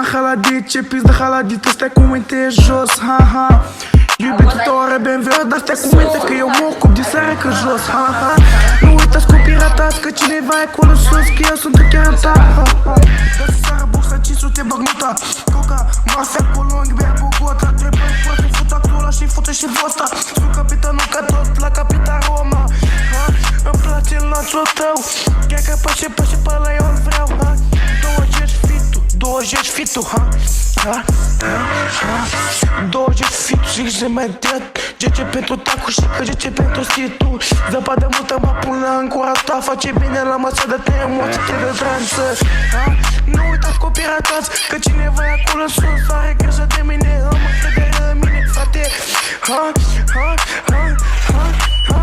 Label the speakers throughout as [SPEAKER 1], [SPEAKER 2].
[SPEAKER 1] Ha, haladit, ce pis de haladit, stai cu minte jos, ha, ha. Iubitoare BMW, dar stai cu minte că eu mor cu disare că jos, ha, ha. Nu uitați cu piratați că cineva e acolo sus, că eu sunt chiar ta, ha, ha. Dă să sară bursa 500 bagnuta, coca, Marfea, Colombi, bea Bogota. Trebuie foarte fut actul și fută și vosta. Sunt capitanul ca tot la Capitan Roma, ha. Îmi place lanțul tău, chiar că pășe pe ăla eu îl vreau, ha. 20 fitul, ha, ha, ha, ha. 20 fitul și ce mai dat. GC pentru tacu și că GC pentru situ. Zăpadă multă mă pun la în gura ta. Face bine la masă de te emoții, te de tranță, ha. Nu uitați cu piratați că cineva e acolo sus. Are grijă de mine, am încredere în mine, frate, ha, ha, ha, ha, ha.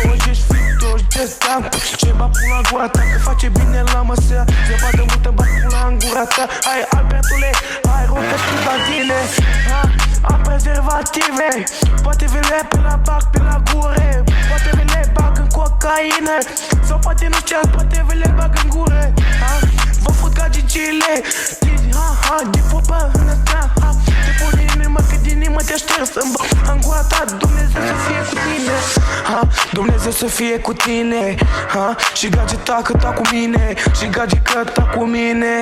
[SPEAKER 1] 20 fitul, 20 de tacu. Ce mă pun la gura ta că face bine la masă. Zăpadă multă mă pun la în gura ta. Hai Albertule, hai rupă-ți la tine, ha? Am prezervative, poate vi le pe la bac, pe la gure. Poate vi le bag în cocaină, sau poate nu știu, poate vi le bag în gură, ha? Vă fut ca gigile, ha, ha, de fupă în ăsta, ha? Te pun din inimă, că din inimă te șterg să-mi bag în gura ta. Dumnezeu să fie cu tine, ha? Dumnezeu să fie cu tine, ha? Și gage ta că ta cu mine, și gage că ta cu mine,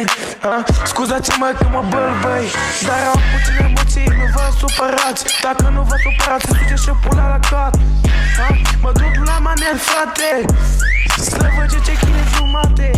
[SPEAKER 1] ha? Scuzați-mă că mă bălbăi, dar am puține emoții, nu vă supărați. Dacă nu vă supărați, îți duce și pula la cap, ha? Mă duc la manel, frate, să văd ce chile jumate.